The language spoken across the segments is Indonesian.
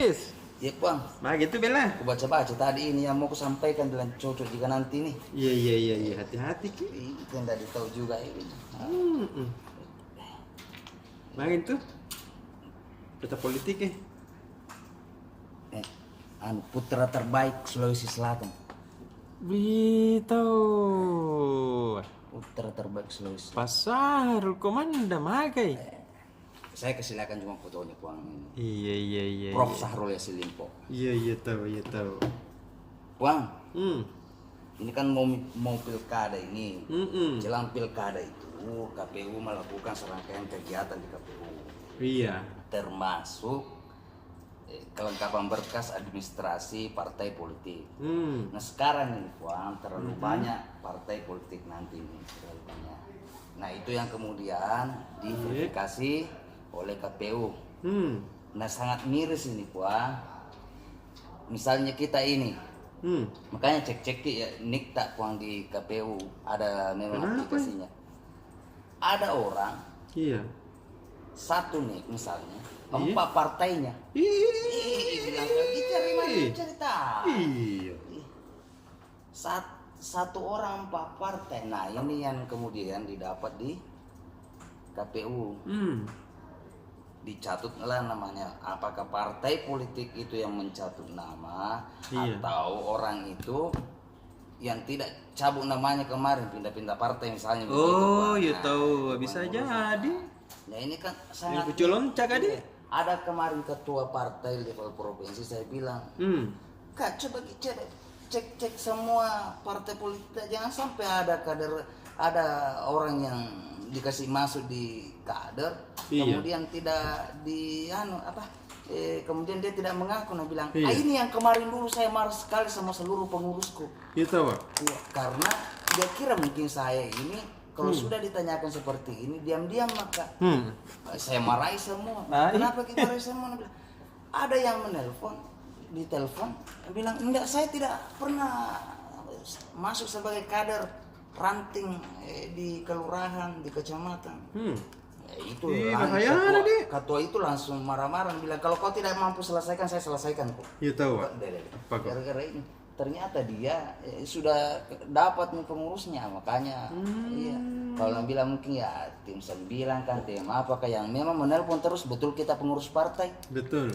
Yes. Ya Bang, Nah gitu Bella. aku baca-baca tadi ini yang mau aku sampaikan dengan cocok jika nanti nih. Iya, hati-hati Ki. Itu yang tadi tahu juga ini. Hmm. Main tuh. Peta politik ya. Putra terbaik Sulawesi Selatan. Begitu. Putra terbaik Sulawesi. Pasar komanda magai. Saya kesilakan cuma fotonya Bang. Iya. Prof Sahrul Yassin Limpo. Iya tahu. Bang, Hmm. ini kan mau pilkada ini. Mm-mm. Jelang pilkada itu KPU melakukan serangkaian kegiatan di KPU. Iya. Termasuk kelengkapan berkas administrasi partai politik. Nah sekarang ini Bang, terlalu banyak partai politik nanti ini, terlalu banyak. Nah itu yang kemudian diverifikasi oleh KPU. Nah sangat miris ini Bang. Misalnya kita ini, makanya cek ya nik tak Bang di KPU ada memang Kenapa? aplikasinya. Ada orang Iya. satu nik misalnya 4 partainya. Bilang lagi cari mana cerita. Iya. Satu orang 4 partai. Nah ini yang kemudian didapat di KPU. Dicatutlah namanya. Apakah partai politik itu yang mencatut nama atau orang itu yang tidak cabut namanya kemarin pindah-pindah partai misalnya. Oh, begitu, ya tahu bisa urusan. jadi. Nah ini kan sangat Loncat aja. ada kemarin ketua partai level provinsi saya bilang, Kak coba cek semua partai politik, jangan sampai ada kader, ada orang yang dikasih masuk di kader, kemudian tidak kemudian dia tidak mengaku. Nah bilang, ini yang kemarin dulu saya marah sekali sama seluruh pengurusku. Gitu Pak. Ya, karena dia kira mungkin saya ini kalau sudah ditanyakan seperti ini diam-diam maka saya marahi semua. Kenapa kita marahi semua? Dia bilang, ada yang ditelepon bilang enggak, saya tidak pernah masuk sebagai kader ranting di kelurahan, di kecamatan. Itu ketua itu langsung marah-marah bilang, kalau kau tidak mampu selesaikan, saya selesaikan kok. Iya tahu Pak. Gara-gara ini ternyata dia sudah dapat nih pengurusnya, makanya iya. Kalau bilang mungkin ya tim 9 kan, tim apakah yang memang menelpon terus, betul kita pengurus partai. Betul.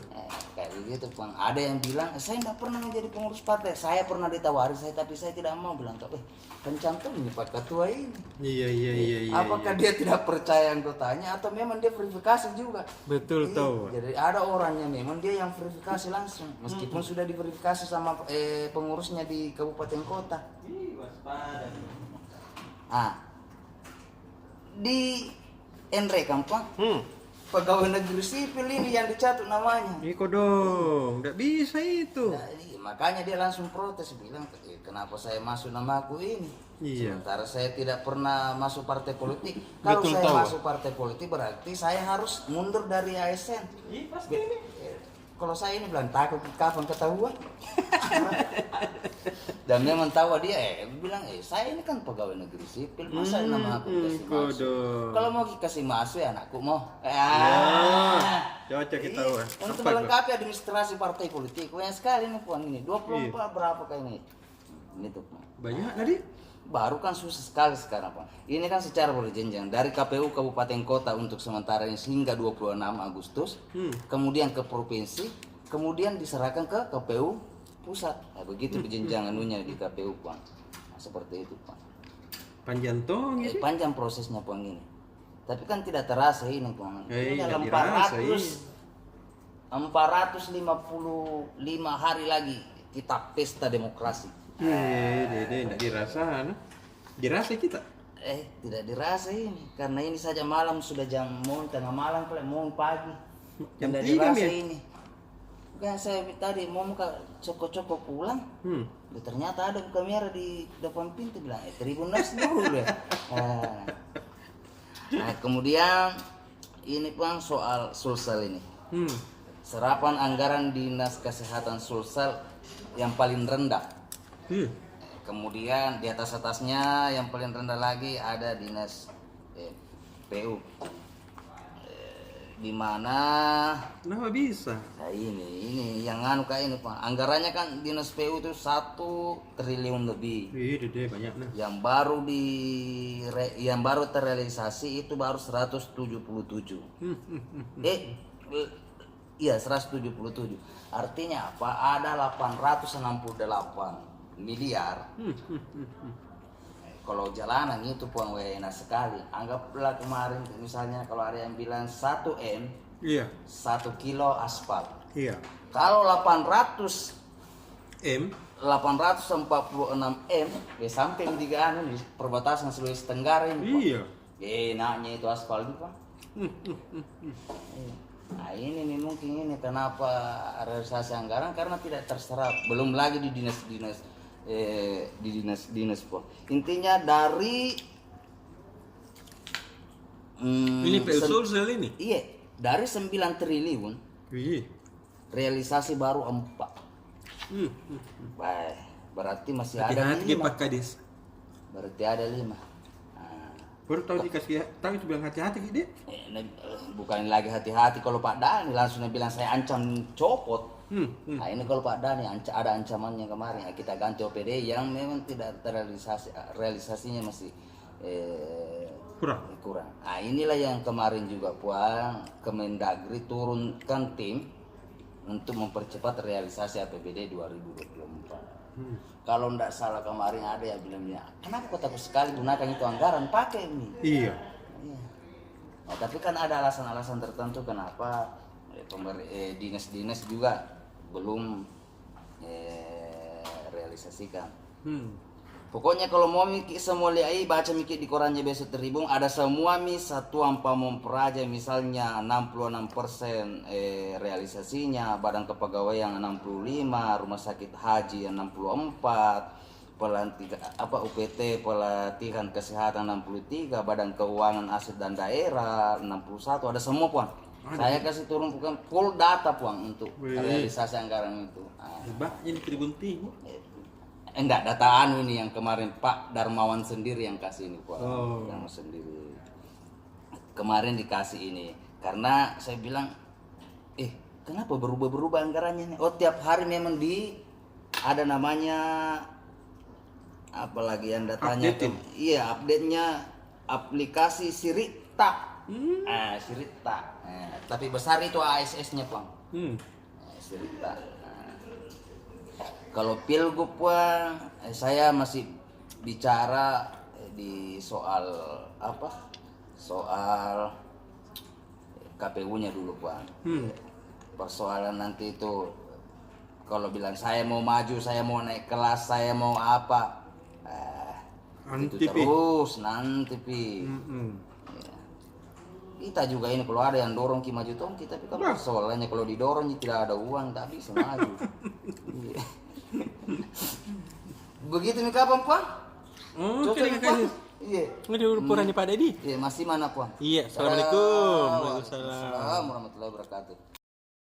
Kayak begitu Bang. Ada yang bilang saya tidak pernah menjadi pengurus partai, saya pernah ditawari tapi saya tidak mau. Bilang kan cantum ini Pak Ketua ini. Iya. Apakah dia tidak percaya anggotanya atau memang dia verifikasi juga? Betul tahu. Jadi ada orangnya memang dia yang verifikasi langsung, meskipun sudah diverifikasi sama pengurusnya di kabupaten kota. Di Enre Kampang, pegawai negeri sipil ini yang dicatut namanya. Iko dong, nggak bisa itu. Nah, makanya dia langsung protes, bilang kenapa saya masuk namaku ini. Sementara saya tidak pernah masuk partai politik. Kalau saya masuk partai politik berarti saya harus mundur dari ASN. Pasti ini. Kalau saya ini bilang takut kapan ketahuan. Dan memang tahu dia bilang saya ini kan pegawai negeri sipil, masa nama aku kasih masuk. Kalau mau kasih masuk ya anakku mau. Cocok kita untuk melengkapi administrasi partai politik. Banyak sekali nih Puan ini. 24 berapa kayak ini. Ini tuh. Banyak tadi. Baru kan susah sekali sekarang Pak. Ini kan secara berjenjang dari KPU kabupaten kota untuk sementara ini hingga 26 Agustus, kemudian ke provinsi, kemudian diserahkan ke KPU pusat. Nah, begitu berjenjang anunya di KPU Pak. Nah, seperti itu Pak. Panjang tong ya. Panjang prosesnya Pak ini. Tapi kan tidak terasa ini Pak. Ini dalam 455 hari lagi kita pesta demokrasi. Tidak dirasa, dirasa kita. Tidak dirasa ini, karena ini saja malam sudah mau tengah malam, mau pagi. Tidak dirasa ini. Kan saya tadi mau coko-coko pulang, ternyata ada buka merah di depan pintu, bilang Tribunnews dulu. Nah kemudian ini Bang soal Sulsel ini. Serapan anggaran Dinas Kesehatan Sulsel yang paling rendah. Kemudian di atasnya yang paling rendah lagi ada Dinas PU. Di mana Kenapa bisa? Nah ini nganu kayak ini Pak. Anggarannya kan dinas PU itu 1 triliun lebih. Iya, deh banyak nah. Yang baru terrealisasi itu baru 177. Iya 177. Artinya apa? Ada 868 miliar. Kalau jalanan itu Puan enak sekali. Anggaplah kemarin misalnya kalau ada yang bilang 1 M, Iya. 1 kilo aspal. Iya. Kalau 800 M. 846 M, sampai di anu di perbatasan Sulawesi Tenggara ini. Pak. Iya. Enaknya itu aspal itu Pak. Nah ini mungkin ini kenapa realisasi anggaran karena tidak terserap. Belum lagi di dinas-dinas Pak. Intinya dari Ini PU Sulsel ini. Iya, dari 9 triliun Iya. realisasi baru 4. Baik, berarti masih ada Hati-hati 5. Pak Kadis. Berarti ada 5. Baru tahu dikasih tahu itu bilang hati-hati dia. Bukan lagi hati-hati kalau Pak Dhani langsung bilang saya ancam copot. Nah ini kalau Pak Dhani ada ancamannya kemarin kita ganti OPD yang memang tidak terrealisasi, realisasinya masih kurang. Nah inilah yang kemarin juga Puan Kemendagri turunkan tim untuk mempercepat realisasi APBD 2024. Kalau tidak salah kemarin ada yang bilangnya, kenapa kok takut sekali gunakan itu anggaran, pakai ini. Iya. Nah, tapi kan ada alasan-alasan tertentu kenapa dinas-dinas juga belum realisasikan. Pokoknya kalau mau mikir semua liai baca mikir di korannya besok terhubung ada semua satuan pamong praja misalnya 66% realisasinya, badan kepegawaian 65, rumah sakit haji 64, UPT pelatihan kesehatan 63, badan keuangan aset dan daerah 61, ada semua Puan. Saya kasih turun bukan full data Puan untuk realisasi anggaran itu. Hebatnya di Tribun Timur. Enggak, data anu ini yang kemarin Pak Darmawan sendiri yang kasih ini Pak. Yang sendiri. Kemarin dikasih ini. Karena saya bilang, kenapa berubah-berubah anggarannya nih? Oh, tiap hari memang ada namanya apalagi yang datanya iya, update-nya aplikasi Sirita. Sirita. Tapi besar itu ASS-nya, Bang. Sirita. Kalau pilgub Puan, saya masih bicara di soal soal KPU-nya dulu Puan. Persoalan nanti itu kalau bilang saya mau maju, saya mau naik kelas, saya mau apa, itu terus nanti pi. Kita juga ini kalau ada yang dorong Ki maju tong kita, tapi kan persoalannya kalau didorong tidak ada uang tak bisa maju. Begitu nih kapan Puan? Terima kasih. Iya. Nggak diurupuran nih Pak Dedi. Iya, masih mana Puan? Iya, assalamualaikum. Waalaikumsalam warahmatullahi wabarakatuh.